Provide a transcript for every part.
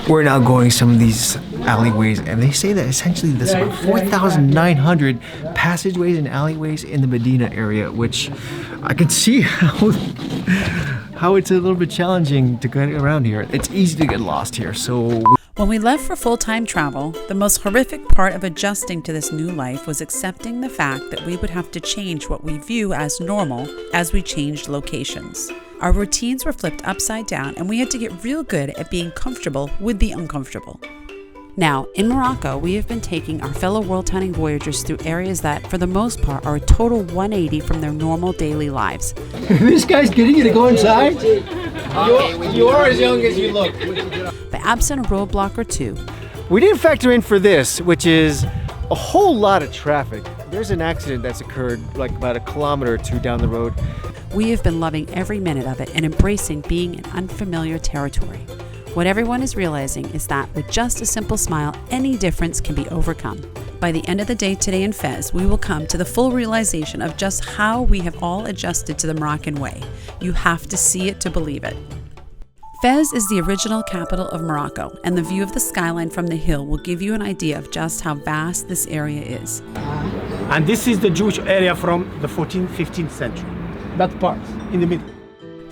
We're now going some of these alleyways, and they say that essentially there's about 4,900 passageways and alleyways in the Medina area, which I can see how it's a little bit challenging to get around here. It's easy to get lost here, so... When we left for full-time travel, the most horrific part of adjusting to this new life was accepting the fact that we would have to change what we view as normal as we changed locations. Our routines were flipped upside down, and we had to get real good at being comfortable with the uncomfortable. Now, in Morocco, we have been taking our fellow WorldTowning Voyagers through areas that, for the most part, are a total 180 from their normal daily lives. This guy's getting you to go inside? You are as young as you look. But absent a roadblock or two, we didn't factor in for this, which is a whole lot of traffic. There's an accident that's occurred like about a kilometer or two down the road. we have been loving every minute of it and embracing being in unfamiliar territory. What everyone is realizing is that with just a simple smile, any difference can be overcome. By the end of the day today in Fes, we will come to the full realization of just how we have all adjusted to the Moroccan way. You have to see it to believe it. Fes is the original capital of Morocco, and the view of the skyline from the hill will give you an idea of just how vast this area is. And this is the Jewish area from the 14th, 15th century. That part, in the middle.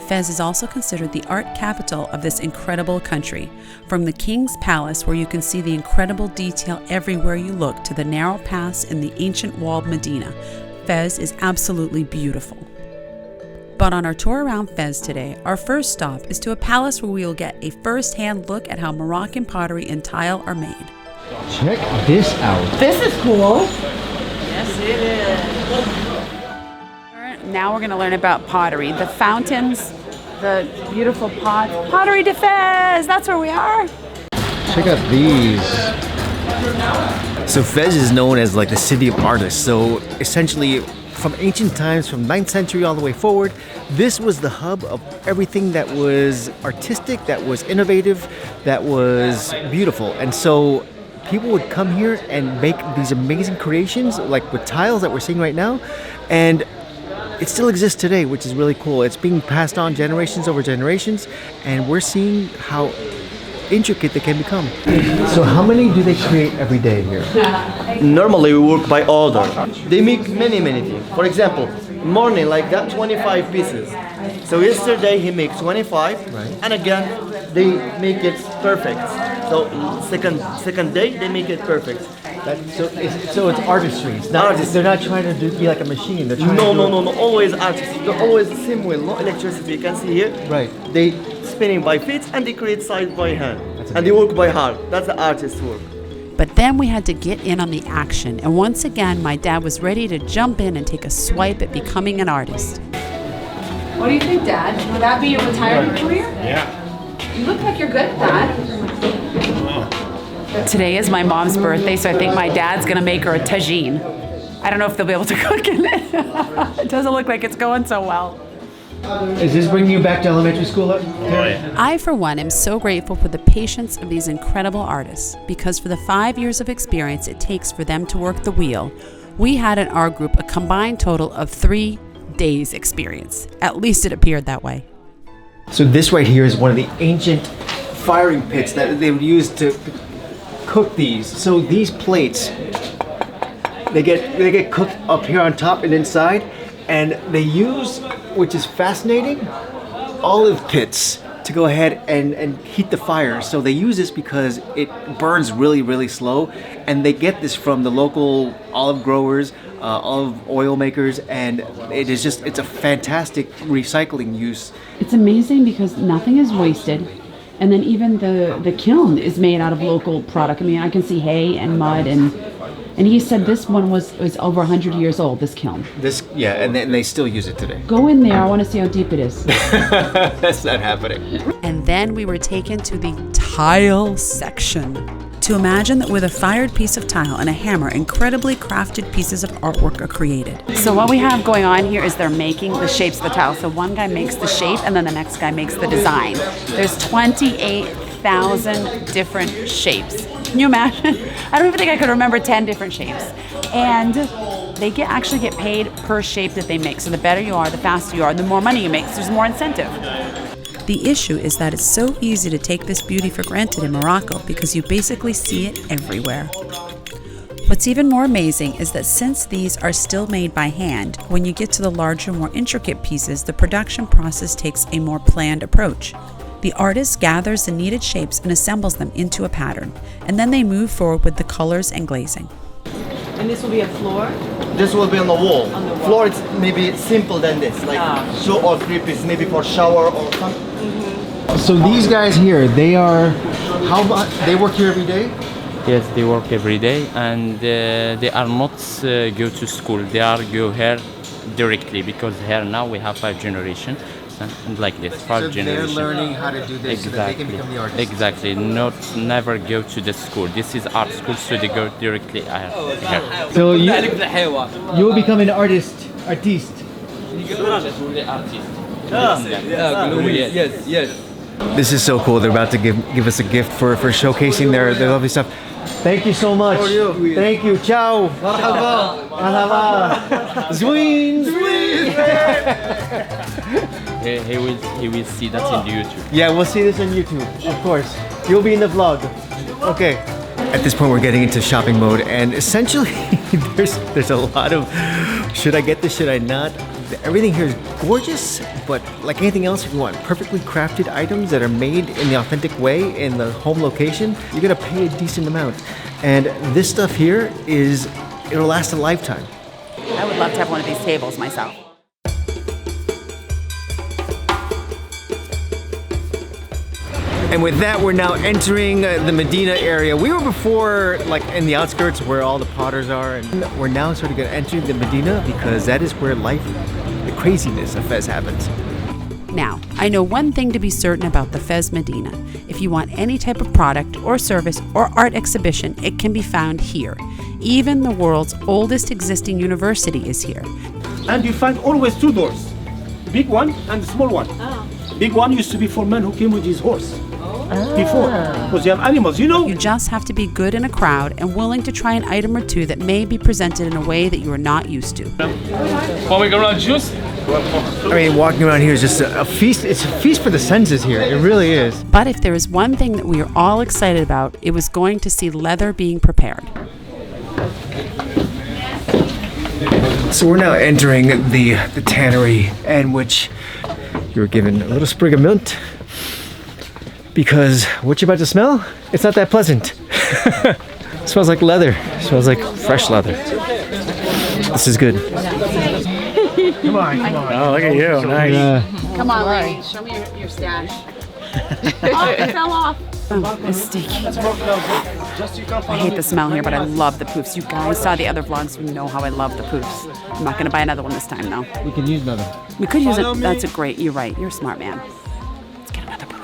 Fes is also considered the art capital of this incredible country. From the King's Palace, where you can see the incredible detail everywhere you look, to the narrow paths in the ancient walled Medina, Fes is absolutely beautiful. But on our tour around Fes today, our first stop is to a palace where we will get a first-hand look at how Moroccan pottery and tile are made. Check this out. This is cool. Yes, it is. Now we're going to learn about pottery. The fountains, the beautiful pots. Pottery de Fes, that's where we are. Check out these. So Fes is known as like the city of artists. So essentially, from ancient times, from 9th century all the way forward, this was the hub of everything that was artistic, that was innovative, that was beautiful. And so people would come here and make these amazing creations, like with tiles that we're seeing right now. And it still exists today, which is really cool. It's being passed on generations over generations, and we're seeing how intricate they can become. So how many do they create every day here? Normally we work by order. They make many things. For example, morning like that, 25 pieces. So yesterday he makes 25, right. And again they make it perfect. So second day they make it perfect. So it's artistry. It's not, they're not trying to be like a machine. They're trying No. Always artists. They're always the same way. No electricity. You can see here. Right. They spinning by feet and they create size by hand. And they work by heart. That's the artist's work. But then we had to get in on the action, and once again my dad was ready to jump in and take a swipe at becoming an artist. What do you think, Dad? Would that be your retirement career? Yeah. You look like you're good at that. Today is my mom's birthday, so I think my dad's gonna make her a tagine. I don't know if they'll be able to cook in it. It doesn't look like it's going so well. Is this bringing you back to elementary school? I, for one, am so grateful for the patience of these incredible artists, because for the 5 years of experience it takes for them to work the wheel, we had in our group a combined total of 3 days experience. At least it appeared that way. So this right here is one of the ancient firing pits that they would use to cook these. So these plates, they get cooked up here on top and inside, and they use, which is fascinating, olive pits to go ahead and heat the fire. So they use this because it burns really slow, and they get this from the local olive growers, olive oil makers, and it's a fantastic recycling use. It's amazing because nothing is wasted. And then even the kiln is made out of local product. I mean, I can see hay and mud, and he said this one was over 100 years old, this kiln. And they still use it today. Go in there, I want to see how deep it is. That's not happening. And then we were taken to the tile section. To imagine that with a fired piece of tile and a hammer, incredibly crafted pieces of artwork are created. So what we have going on here is they're making the shapes of the tile. So one guy makes the shape and then the next guy makes the design. There's 28,000 different shapes. Can you imagine? I don't even think I could remember 10 different shapes. And they actually get paid per shape that they make. So the better you are, the faster you are, the more money you make, so there's more incentive. The issue is that it's so easy to take this beauty for granted in Morocco because you basically see it everywhere. What's even more amazing is that since these are still made by hand, when you get to the larger, more intricate pieces, the production process takes a more planned approach. The artist gathers the needed shapes and assembles them into a pattern, and then they move forward with the colors and glazing. And this will be a floor? This will be on the wall. On the wall. Floor is maybe simple than this, like 2 or 3 pieces, maybe for shower or something. So these guys here, they are, how about, they work here every day? Yes, they work every day, and they are not go to school. They are go here directly because here now we have 5 generations and like this 5 generations. They're learning how to do this so that they can become the artists. Exactly. Never go to the school. This is art school, so they go directly here. So you will become an artiste. Yes. This is so cool. They're about to give us a gift for showcasing their lovely stuff. Thank you so much. Thank you. Ciao. Marhaba. Marhaba. Zween. He will see that in YouTube. Yeah, we'll see this on YouTube, of course. You'll be in the vlog. Okay. At this point, we're getting into shopping mode, and essentially, there's a lot of, should I get this, should I not? Everything here is gorgeous, but like anything else, if you want perfectly crafted items that are made in the authentic way in the home location, you're gonna pay a decent amount. And this stuff here it'll last a lifetime. I would love to have one of these tables myself. And with that, we're now entering the Medina area. We were before, like, in the outskirts where all the potters are, and we're now sort of going to enter the Medina because that is where life, the craziness of Fes happens. Now, I know one thing to be certain about the Fes Medina. If you want any type of product or service or art exhibition, it can be found here. Even the world's oldest existing university is here. And you find always 2 doors. Big one and the small one. Big one used to be for men who came with his horse. Before, because you have animals, you know. You just have to be good in a crowd and willing to try an item or two that may be presented in a way that you are not used to. Pomegranate juice? I mean, walking around here is just a feast. It's a feast for the senses here. It really is. But if there is one thing that we are all excited about, it was going to see leather being prepared. So we're now entering the tannery, and which you're given a little sprig of mint. Because what you're about to smell, it's not that pleasant. It smells like leather. It smells like fresh leather. This is good. Come on. Oh, look at you. Nice. Come on, lady. Show me your stash. Oh, it fell off. Oh, it's sticky. I hate the smell here, but I love the poofs. You guys saw the other vlogs. You know how I love the poofs. I'm not going to buy another one this time, though. We can use another. We could use it. That's a great. You're right. You're a smart man. Let's get another poof.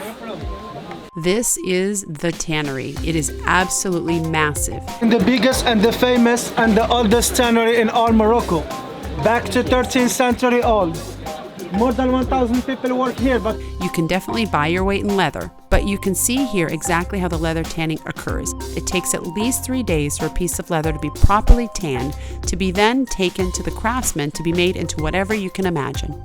This is the tannery. It is absolutely massive. The biggest and the famous and the oldest tannery in all Morocco. Back to 13th century old. More than 1,000 people work here, but you can definitely buy your weight in leather, but you can see here exactly how the leather tanning occurs. It takes at least 3 days for a piece of leather to be properly tanned, to be then taken to the craftsman to be made into whatever you can imagine.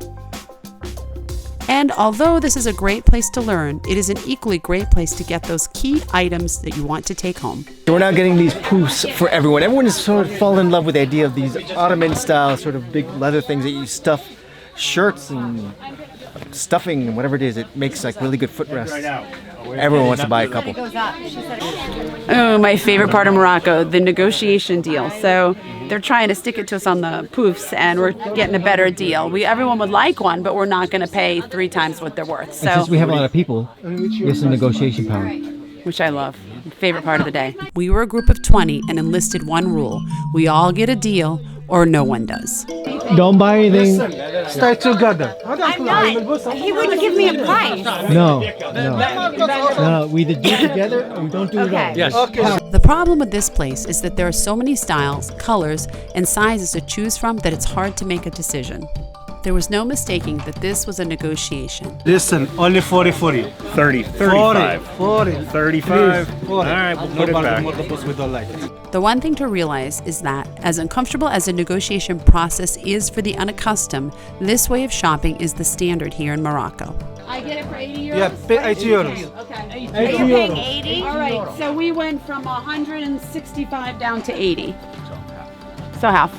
And although this is a great place to learn, it is an equally great place to get those key items that you want to take home. So we're now getting these poofs for everyone. Everyone has sort of fallen in love with the idea of these Ottoman style sort of big leather things that you stuff shirts and stuffing and whatever it is. It makes like really good footrests. Everyone wants to buy a couple. Oh, my favorite part of Morocco, the negotiation deal. So they're trying to stick it to us on the poofs, and we're getting a better deal. Everyone would like one, but we're not going to pay 3 times what they're worth. So, and since we have a lot of people, there's some negotiation power. Which I love. Favorite part of the day. We were a group of 20 and enlisted one rule. We all get a deal, or no one does. Don't buy anything. stay together. I'm not. He wouldn't give me a price. No. We either do it together or we don't do it at all. Yes. Okay. The problem with this place is that there are so many styles, colors, and sizes to choose from that it's hard to make a decision. There was no mistaking that this was a negotiation. Listen, only 40 for you. 30, 35. 40. 35. Please, 40. All right, we'll put it back. Multiples we don't like it. The one thing to realize is that, as uncomfortable as the negotiation process is for the unaccustomed, this way of shopping is the standard here in Morocco. I get it for 80 euros? Yeah, pay 80 euros. Okay. 80 euros. 80? All right, so we went from 165 down to 80. So half.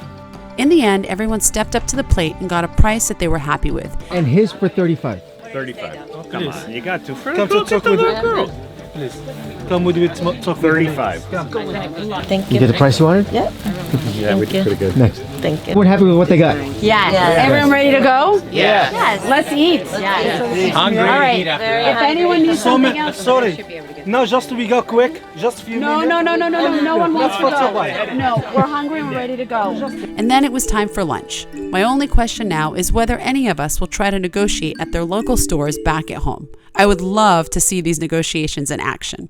In the end, everyone stepped up to the plate and got a price that they were happy with. And his for 35. 35. Oh, come on, you got to. Come to talk with the girl. Please. Come with me to talk 35. Thank You get the price you wanted? Yep. Yeah, we did pretty good. Next. Thank you. We're happy with what they got. Yes. Everyone ready to go? Yeah. Yes. Let's eat. Yes. Hungry. All right. If anyone needs something else. Sorry. No, just we go quick. Just a few minutes. No. No one wants to That's go. why. No, we're hungry and we're ready to go. And then it was time for lunch. My only question now is whether any of us will try to negotiate at their local stores back at home. I would love to see these negotiations in action.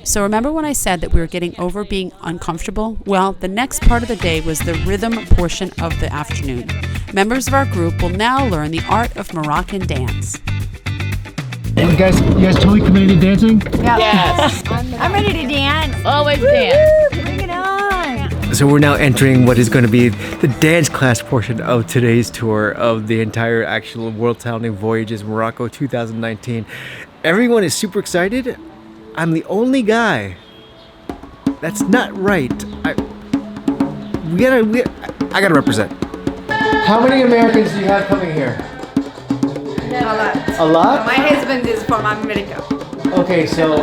So remember when I said that we were getting over being uncomfortable? Well, the next part of the day was the rhythm portion of the afternoon. Members of our group will now learn the art of Moroccan dance. You guys totally committed to dancing? Yes. I'm ready to dance. Always dance. Bring it on. So we're now entering what is going to be the dance class portion of today's tour of the entire actual WorldTowning Voyages Morocco 2019. Everyone is super excited. I'm the only guy. That's not right. I gotta represent. How many Americans do you have coming here? A lot. A lot? My husband is from America. Okay, so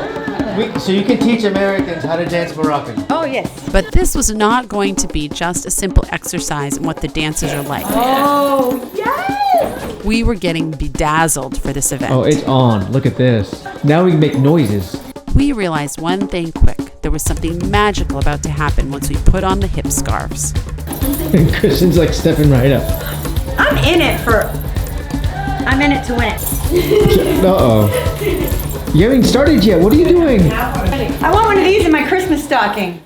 you can teach Americans how to dance Moroccan. Oh, yes. But this was not going to be just a simple exercise in what the dances are like. Oh, yes! We were getting bedazzled for this event. Oh, it's on. Look at this. Now we can make noises. We realized one thing quick. There was something magical about to happen once we put on the hip scarves. And Christian's like stepping right up. I'm in it to win it. Uh-oh. You haven't started yet. What are you doing? I want one of these in my Christmas stocking.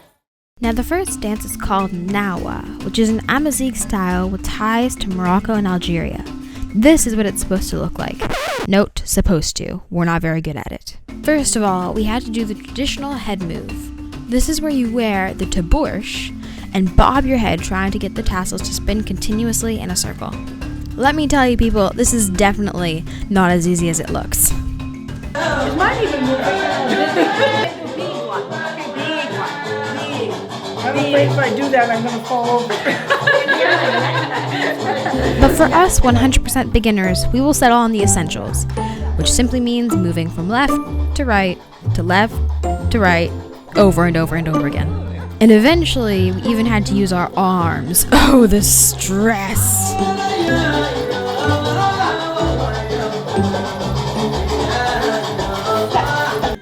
Now the first dance is called Nawa, which is an Amazigh style with ties to Morocco and Algeria. This is what it's supposed to look like. Note, supposed to. We're not very good at it. First of all, we had to do the traditional head move. This is where you wear the tabourche and bob your head trying to get the tassels to spin continuously in a circle. Let me tell you people, this is definitely not as easy as it looks. It might even move. Big one. I'm afraid if I do that, I'm going to fall over. But for us 100% beginners, we will settle on the essentials, which simply means moving from left to right, over and over and over again. And eventually, we even had to use our arms. Oh, the stress!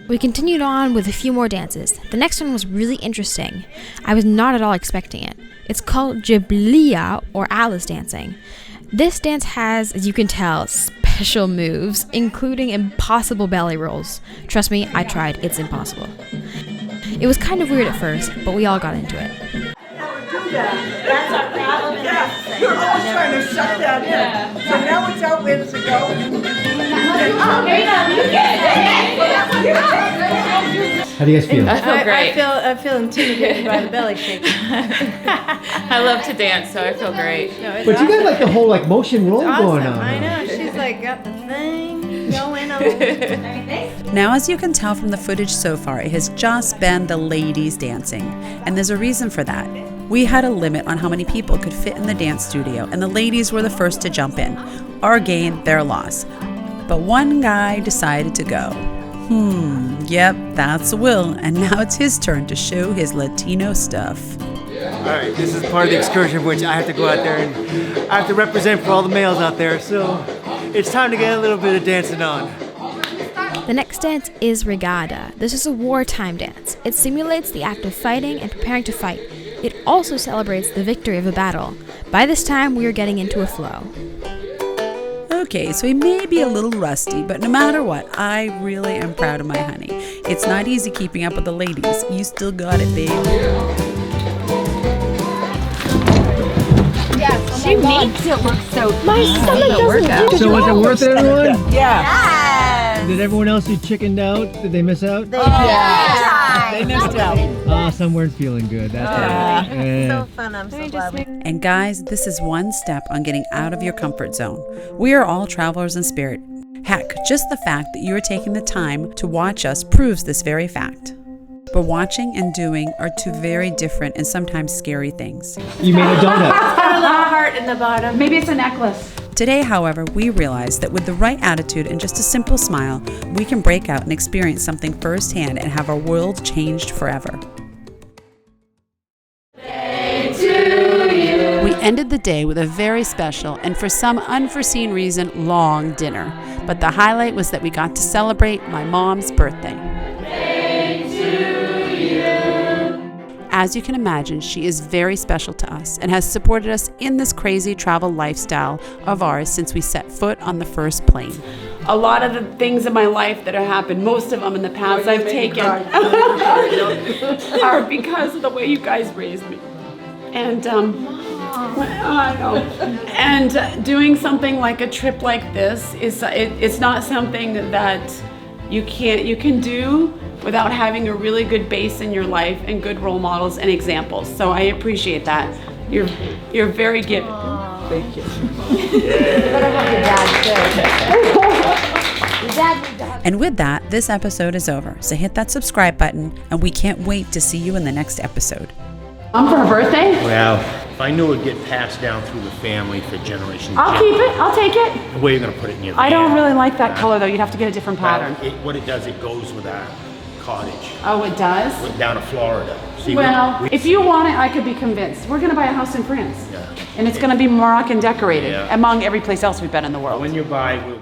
We continued on with a few more dances. The next one was really interesting. I was not at all expecting it. It's called Jablia or Alice dancing. This dance has, as you can tell, special moves, including impossible belly rolls. Trust me, I tried. It's impossible. It was kind of weird at first, but we all got into it. That's our problem. Yeah, you're always trying to suck that in. So now it's out, where does it go? How do you guys feel? I feel great. I feel intimidated by the belly shake. I love to dance, so I feel great. But you got like the whole like motion roll going on. I know. She's like got the thing going on. Now, as you can tell from the footage so far, it has just been the ladies dancing. And there's a reason for that. We had a limit on how many people could fit in the dance studio, and the ladies were the first to jump in. Our gain, their loss. But one guy decided to go. Yep, that's Will, and now it's his turn to show his Latino stuff. Alright, this is part of the excursion which I have to go out there and I have to represent for all the males out there, so it's time to get a little bit of dancing on. The next dance is Regatta. This is a wartime dance. It simulates the act of fighting and preparing to fight. It also celebrates the victory of a battle. By this time, we are getting into a flow. Okay, so he may be a little rusty, but no matter what, I really am proud of my honey. It's not easy keeping up with the ladies. You still got it, babe. She makes it look so My stomach doesn't do So was it worth it, everyone? Yes. Did everyone else who chickened out? Did they miss out? They missed out. Some weren't feeling good. That's right. So fun. I'm so glad. And guys, this is one step on getting out of your comfort zone. We are all travelers in spirit. Heck, just the fact that you are taking the time to watch us proves this very fact. But watching and doing are two very different and sometimes scary things. You made a donut. got a little heart in the bottom. Maybe it's a necklace. Today, however, we realize that with the right attitude and just a simple smile, we can break out and experience something firsthand and have our world changed forever. We ended the day with a very special and for some unforeseen reason, long dinner. But the highlight was that we got to celebrate my mom's birthday. As you can imagine, she is very special to us and has supported us in this crazy travel lifestyle of ours since we set foot on the first plane. A lot of the things in my life that have happened, most of them in the past I've taken, are because of the way you guys raised me. And I know. And doing something like a trip like this is it's not something that you can do without having a really good base in your life and good role models and examples. So I appreciate that. You're very giving. Thank you. And with that, this episode is over. So hit that subscribe button, and we can't wait to see you in the next episode. For her birthday? Well, if I knew it would get passed down through the family for generations. I'll keep it. I'll take it. Where are you going to put it in your I van? don't really like that color though. You'd have to get a different pattern. What it does, it goes with our cottage. Oh, it does? Went down to Florida. See, Well, if you want it, I could be convinced. We're going to buy a house in France. Yeah. And it's going to be Moroccan decorated, Yeah. among every place else we've been in the world. When you buy, we'll